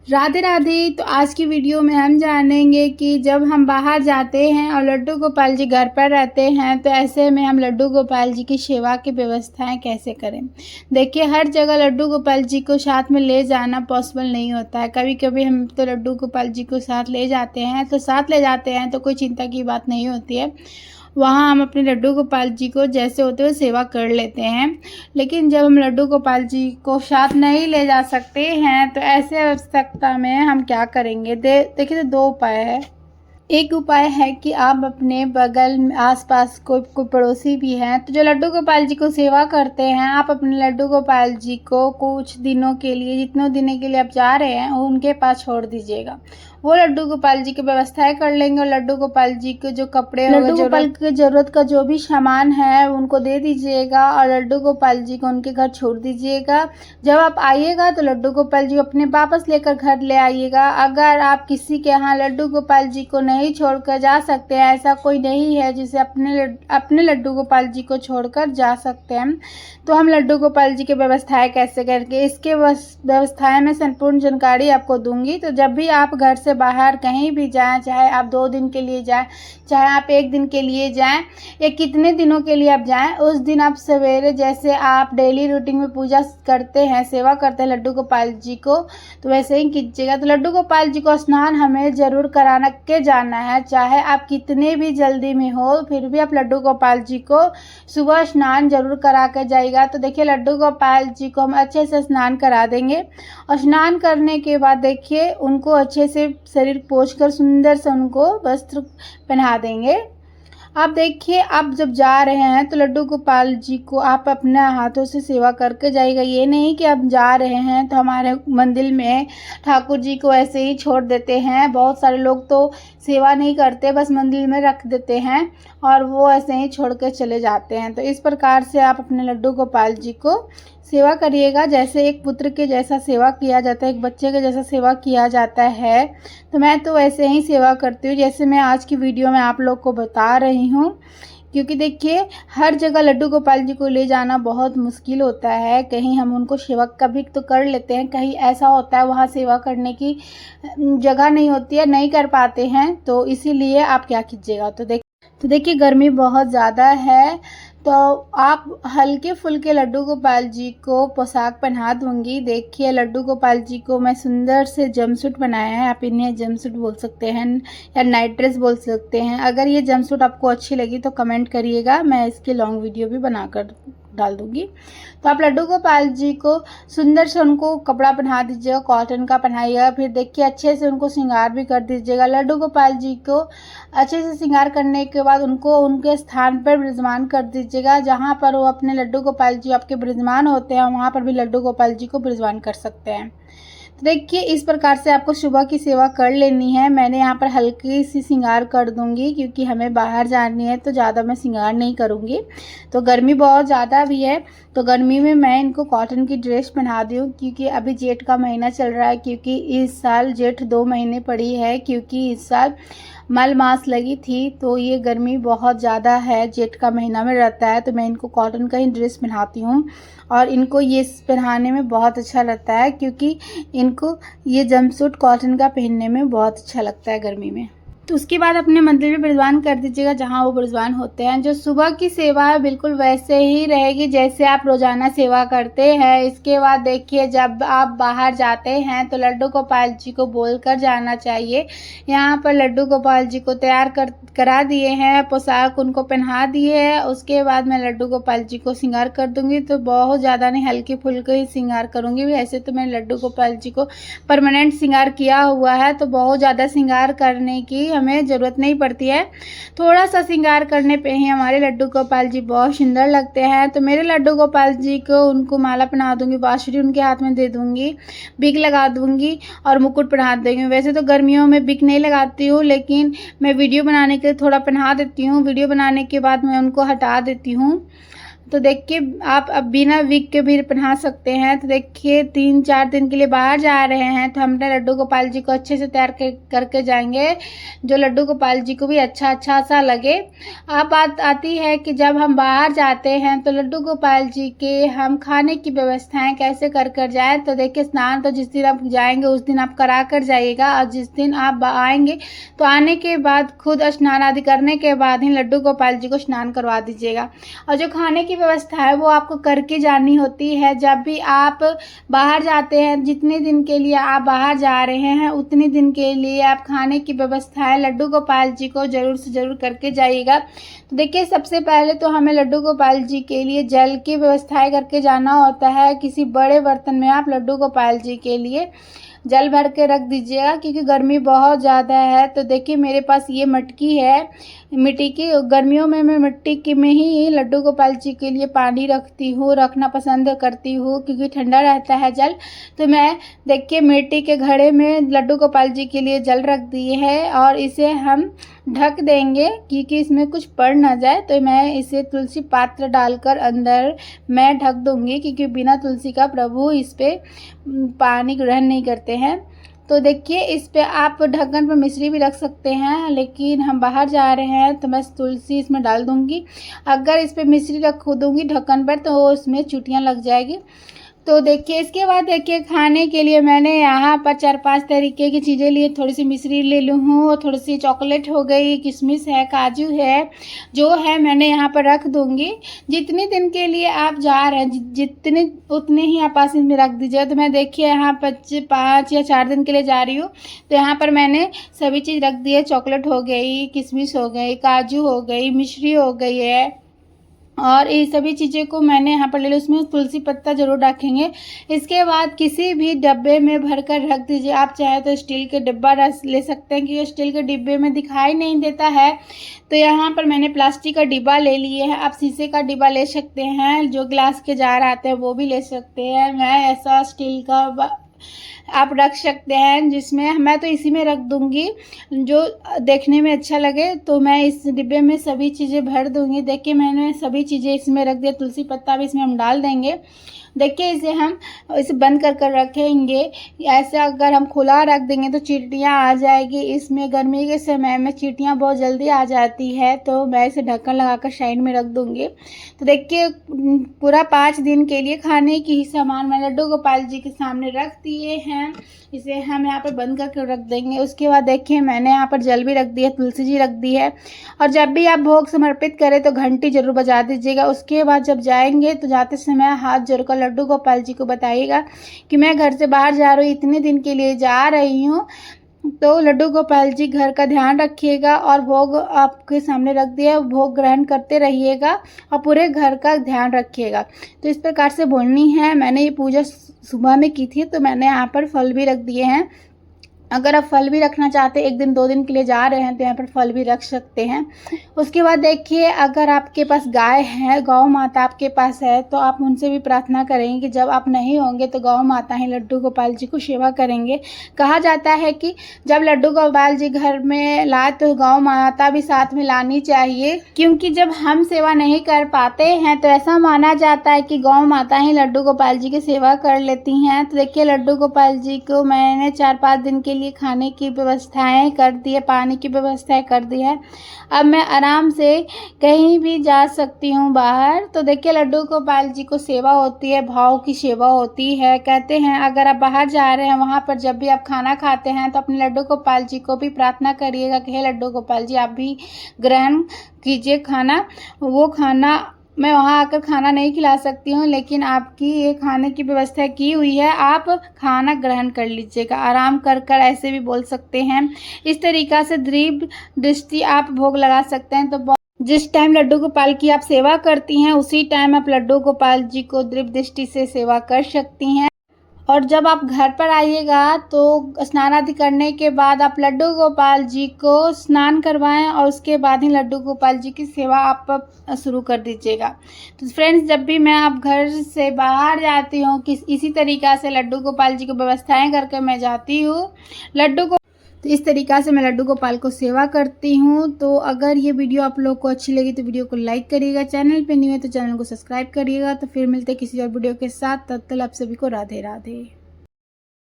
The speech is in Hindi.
राधे राधे। तो आज की वीडियो में हम जानेंगे कि जब हम बाहर जाते हैं और लड्डू गोपाल जी घर पर रहते हैं तो ऐसे में हम लड्डू गोपाल जी की सेवा की व्यवस्थाएं कैसे करें। देखिए, हर जगह लड्डू गोपाल जी को साथ में ले जाना पॉसिबल नहीं होता है। कभी कभी हम तो लड्डू गोपाल जी को साथ ले जाते हैं तो कोई चिंता की बात नहीं होती है। वहाँ हम अपने लड्डू गोपाल जी को जैसे होते हुए सेवा कर लेते हैं। लेकिन जब हम लड्डू गोपाल जी को साथ नहीं ले जा सकते हैं तो ऐसे आवश्यकता में हम क्या करेंगे। देखिए, तो दो उपाय है। एक उपाय है कि आप अपने बगल में आसपास कोई पड़ोसी भी हैं तो जो लड्डू गोपाल जी को सेवा करते हैं, आप अपने लड्डू गोपाल जी को कुछ दिनों के लिए, जितने दिनों के लिए आप जा रहे हैं, उनके पास छोड़ दीजिएगा। वो लड्डू गोपाल जी की व्यवस्थाएं कर लेंगे और लड्डू गोपाल जी के जो कपड़े, लड्डू गोपाल की जरूरत का जो भी सामान है उनको दे दीजिएगा और लड्डू गोपाल जी को उनके घर छोड़ दीजिएगा। जब आप आइएगा तो लड्डू गोपाल जी अपने वापस लेकर घर ले आइएगा। अगर आप किसी के यहाँ लड्डू गोपाल जी को नहीं छोड़कर जा सकते हैं, ऐसा कोई नहीं है जिसे अपने लड्डू गोपाल जी को छोड़कर जा सकते हैं, तो हम लड्डू गोपाल जी की व्यवस्थाएं कैसे करके, इसके व्यवस्थाएं में संपूर्ण जानकारी आपको दूंगी। तो जब भी आप घर से बाहर कहीं भी जाएं, चाहे आप 2 दिन के लिए जाएं, चाहे आप 1 दिन के लिए जाएं या कितने दिनों के लिए आप जाएं, उस दिन आप सवेरे, जैसे आप डेली रूटीन में पूजा करते हैं, सेवा करते हैं लड्डू गोपाल जी को, तो वैसे ही कीजिएगा। तो लड्डू गोपाल जी को स्नान हमें जरूर कराना के जाना है। चाहे आप कितने भी जल्दी में हो, फिर भी आप लड्डू गोपाल जी को सुबह स्नान जरूर करा के जाइएगा। तो देखिए, लड्डू गोपाल जी को हम अच्छे से स्नान करा देंगे और स्नान करने के बाद देखिए उनको अच्छे से शरीर पोंछकर सुंदर से उनको वस्त्र पहना देंगे। आप देखिए, आप जब जा रहे हैं तो लड्डू गोपाल जी को आप अपने हाथों से सेवा करके जाइएगा। ये नहीं कि आप जा रहे हैं तो हमारे मंदिर में ठाकुर जी को ऐसे ही छोड़ देते हैं। बहुत सारे लोग तो सेवा नहीं करते, बस मंदिर में रख देते हैं और वो ऐसे ही छोड़ कर चले जाते हैं। तो इस प्रकार से आप अपने लड्डू गोपाल जी को सेवा करिएगा, जैसे एक पुत्र के जैसा सेवा किया जाता है, एक बच्चे के जैसा सेवा किया जाता है। तो मैं तो वैसे ही सेवा करती हूँ जैसे मैं आज की वीडियो में आप लोग को बता रही हूँ। क्योंकि देखिए, हर जगह लड्डू गोपाल जी को ले जाना बहुत मुश्किल होता है। कहीं हम उनको सेवा कभी तो कर लेते हैं, कहीं ऐसा होता है वहाँ सेवा करने की जगह नहीं होती है, नहीं कर पाते हैं। तो इसीलिए आप क्या कीजिएगा, तो देखिए गर्मी बहुत ज़्यादा है, तो आप हल्के फुल्के लड्डू गोपाल जी को पोशाक पहना दूंगी। देखिए, लड्डू गोपाल जी को मैं सुंदर से जमसूट बनाया है। आप इन्हें जमसूट बोल सकते हैं या नाइट ड्रेस बोल सकते हैं। अगर ये जमसूट आपको अच्छी लगी तो कमेंट करिएगा, मैं इसकी लॉन्ग वीडियो भी बनाकर डाल दूंगी। तो आप लड्डू गोपाल जी को सुंदर से उनको कपड़ा पहना दीजिएगा, कॉटन का पहनाइएगा। फिर देखिए, अच्छे से उनको श्रृंगार भी कर दीजिएगा। लड्डू गोपाल जी को अच्छे से श्रृंगार करने के बाद उनको उनके स्थान पर विराजमान कर दीजिएगा। जहाँ पर वो अपने लड्डू गोपाल जी आपके विराजमान होते हैं, वहाँ पर भी लड्डू गोपाल जी को विराजमान कर सकते हैं। तो देखिए, इस प्रकार से आपको सुबह की सेवा कर लेनी है। मैंने यहाँ पर हल्की सी श्रृंगार कर दूंगी क्योंकि हमें बाहर जानी है, तो ज़्यादा मैं श्रृंगार नहीं करूँगी। तो गर्मी बहुत ज़्यादा भी है, तो गर्मी में मैं इनको कॉटन की ड्रेस पहना दी हूँ। क्योंकि अभी जेठ का महीना चल रहा है, क्योंकि इस साल जेठ 2 महीने पड़ी है, क्योंकि इस साल मल मास लगी थी। तो ये गर्मी बहुत ज़्यादा है, जेठ का महीना में रहता है, तो मैं इनको कॉटन का ही ड्रेस पहनाती हूँ और इनको ये पहनाने में बहुत अच्छा लगता है, क्योंकि इनको ये जंपसूट कॉटन का पहनने में बहुत अच्छा लगता है गर्मी में। तो उसके बाद अपने मंदिर में विराजमान कर दीजिएगा जहाँ वो विराजमान होते हैं। जो सुबह की सेवा है बिल्कुल वैसे ही रहेगी जैसे आप रोजाना सेवा करते हैं। इसके बाद देखिए, जब आप बाहर जाते हैं तो लड्डू गोपाल जी को बोलकर जाना चाहिए। यहाँ पर लड्डू गोपाल जी को तैयार करा दिए हैं, पोशाक उनको पहना दिए है। उसके बाद मैं लड्डू गोपाल जी को श्रृंगार कर दूंगी। तो बहुत ज़्यादा नहीं, हल्के फुल्के ही श्रृंगार करूँगी। वैसे तो मैंने लड्डू गोपाल जी को परमानेंट श्रृंगार किया हुआ है, तो बहुत ज़्यादा श्रृंगार करने की हमें ज़रूरत नहीं पड़ती है। थोड़ा सा श्रृंगार करने पे ही हमारे लड्डू गोपाल जी बहुत सुंदर लगते हैं। तो मेरे लड्डू गोपाल जी को उनको माला पहना दूंगी, बांसुरी उनके हाथ में दे दूंगी, बिक लगा दूंगी और मुकुट पहना दूंगी। वैसे तो गर्मियों में बिक नहीं लगाती हूँ, लेकिन मैं वीडियो बनाने के लिए थोड़ा पहना देती हूँ। वीडियो बनाने के बाद मैं उनको हटा देती हूँ। तो देखिए आप अब बिना विग के भी पहना सकते हैं। तो देखिए 3-4 दिन के लिए बाहर जा रहे हैं तो हम अपने लड्डू गोपाल जी को अच्छे से तैयार करके जाएंगे, जो लड्डू गोपाल जी को भी अच्छा सा लगे। अब बात आती है कि जब हम बाहर जाते हैं तो लड्डू गोपाल जी के हम खाने की व्यवस्थाएं कैसे कर जाएं। तो देखिए स्नान तो जिस दिन आप जाएंगे उस दिन आप करा कर जाइएगा, और जिस दिन आप आएंगे तो आने के बाद खुद स्नान आदि करने के बाद ही लड्डू गोपाल जी को स्नान करवा दीजिएगा। और जो खाने की व्यवस्था है वो आपको करके जानी होती है। जब भी आप बाहर जाते हैं, जितने दिन के लिए आप बाहर जा रहे हैं उतने दिन के लिए आप खाने की व्यवस्थाएं लड्डू गोपाल जी को ज़रूर से ज़रूर करके जाइएगा। तो देखिए सबसे पहले तो हमें लड्डू गोपाल जी के लिए जल की व्यवस्थाएं करके जाना होता है। किसी बड़े बर्तन में आप लड्डू गोपाल जी के लिए जल भर के रख दीजिएगा, क्योंकि गर्मी बहुत ज़्यादा है। तो देखिए मेरे पास ये मटकी है मिट्टी की, गर्मियों में मैं मिट्टी की में ही लड्डू गोपाल जी के लिए पानी रखना पसंद करती हूँ, क्योंकि ठंडा रहता है जल। तो मैं देखिए मिट्टी के घड़े में लड्डू गोपाल जी के लिए जल रख दिए है, और इसे हम ढक देंगे क्योंकि इसमें कुछ पड़ ना जाए। तो मैं इसे तुलसी पात्र डालकर अंदर मैं ढक दूंगी, क्योंकि बिना तुलसी का प्रभु इस पे पानी ग्रहण नहीं करते हैं। तो देखिए इस पे आप ढक्कन पर मिश्री भी रख सकते हैं, लेकिन हम बाहर जा रहे हैं तो मैं तुलसी इसमें डाल दूंगी। अगर इस पे मिश्री रख दूंगी ढक्कन पर तो उसमें चुटियाँ लग जाएगी। तो देखिए इसके बाद देखिए खाने के लिए मैंने यहाँ पर 4-5 तरीके की चीज़ें ली। थोड़ी सी मिश्री ले लूँ और थोड़ी सी चॉकलेट हो गई, किशमिश है, काजू है, जो है मैंने यहाँ पर रख दूँगी। जितने दिन के लिए आप जा रहे हैं जितने उतने ही आप पास में रख दीजिए। तो मैं देखिए यहाँ पर 5 या 4 दिन के लिए जा रही हूँ, तो यहाँ पर मैंने सभी चीज़ रख दी है। चॉकलेट हो गई, किशमिश हो गई, काजू हो गई, मिश्री हो गई है, और ये सभी चीज़ें को मैंने यहाँ पर ले लिया। उसमें तुलसी पत्ता जरूर रखेंगे। इसके बाद किसी भी डब्बे में भरकर रख दीजिए। आप चाहे तो स्टील के डिब्बा ले सकते हैं, क्योंकि स्टील के डिब्बे में दिखाई नहीं देता है। तो यहाँ पर मैंने प्लास्टिक का डिब्बा ले लिए है। आप शीशे का डिब्बा ले सकते हैं, जो ग्लास के जार आते हैं वो भी ले सकते हैं। मैं ऐसा स्टील का आप रख सकते हैं, जिसमें मैं तो इसी में रख दूंगी जो देखने में अच्छा लगे। तो मैं इस डिब्बे में सभी चीज़ें भर दूंगी। देखिए मैंने सभी चीज़ें इसमें रख दिया। तुलसी पत्ता भी इसमें हम डाल देंगे। देखिए इसे बंद कर रखेंगे। ऐसे अगर हम खुला रख देंगे तो चींटियाँ आ जाएगी। इसमें गर्मी के समय में चींटियाँ बहुत जल्दी आ जाती है, तो मैं इसे ढक्कन लगाकर साइड में रख दूंगी। तो देखिए पूरा 5 दिन के लिए खाने की ही सामान मैं लड्डू गोपाल जी के सामने रख दिए हैं। इसे हम यहाँ पर बंद करके रख देंगे। उसके बाद देखिए मैंने यहाँ पर जल भी रख दिया, तुलसी जी रख दी है। और जब भी आप भोग समर्पित करें तो घंटी जरूर बजा दीजिएगा। उसके बाद जब जाएंगे तो जाते समय हाथ जोड़कर लड्डू गोपाल जी को बताइएगा कि मैं घर से बाहर जा रही हूँ, इतने दिन के लिए जा रही हूँ। तो लड्डू गोपाल जी घर का ध्यान रखिएगा, और भोग आपके सामने रख दिया, भोग ग्रहण करते रहिएगा और पूरे घर का ध्यान रखिएगा। तो इस प्रकार से बोलनी है। मैंने ये पूजा सुबह में की थी, तो मैंने यहाँ पर फल भी रख दिए हैं। अगर आप फल भी रखना चाहते हैं, 1 दिन 2 दिन के लिए जा रहे हैं, तो यहाँ पर फल भी रख सकते हैं। उसके बाद देखिए अगर आपके पास गाय है, गौ माता आपके पास है, तो आप उनसे भी प्रार्थना करेंगे कि जब आप नहीं होंगे तो गौ माता ही लड्डू गोपाल जी को सेवा करेंगे। कहा जाता है कि जब लड्डू गोपाल जी घर में लाए तो गौ माता भी साथ में लानी चाहिए, क्योंकि जब हम सेवा नहीं कर पाते हैं तो ऐसा माना जाता है कि गौ माता ही लड्डू गोपाल जी की सेवा कर लेती हैं। तो देखिए लड्डू गोपाल जी को मैंने 4-5 दिन के लिए खाने की व्यवस्थाएं कर दी है, पानी की व्यवस्थाएं कर दी है। अब मैं आराम से कहीं भी जा सकती हूँ बाहर। तो देखिए लड्डू गोपाल जी को सेवा होती है, भाव की सेवा होती है। कहते हैं अगर आप बाहर जा रहे हैं, वहाँ पर जब भी आप खाना खाते हैं तो अपने लड्डू गोपाल जी को भी प्रार्थना करिएगा कि हे लड्डू गोपाल जी आप भी ग्रहण कीजिए खाना। वो खाना मैं वहाँ आकर खाना नहीं खिला सकती हूँ, लेकिन आपकी ये खाने की व्यवस्था की हुई है, आप खाना ग्रहण कर लीजिएगा। आराम कर ऐसे भी बोल सकते हैं। इस तरीक़ा से दीप दृष्टि आप भोग लगा सकते हैं। तो जिस टाइम लड्डू गोपाल की आप सेवा करती हैं उसी टाइम आप लड्डू गोपाल जी को दीप दृष्टि से सेवा कर सकती हैं। और जब आप घर पर आइएगा तो स्नान आदि करने के बाद आप लड्डू गोपाल जी को स्नान करवाएं, और उसके बाद ही लड्डू गोपाल जी की सेवा आप शुरू कर दीजिएगा। तो फ्रेंड्स जब भी मैं आप घर से बाहर जाती हूँ इसी तरीक़ा से लड्डू गोपाल जी को व्यवस्थाएं करके मैं जाती हूँ। तो इस तरीक़ा से मैं लड्डू गोपाल को सेवा करती हूँ। तो अगर ये वीडियो आप लोग को अच्छी लगी तो वीडियो को लाइक करिएगा, चैनल पे न्यू है तो चैनल को सब्सक्राइब करिएगा। तो फिर मिलते हैं किसी और वीडियो के साथ, तब तक आप सभी को राधे राधे।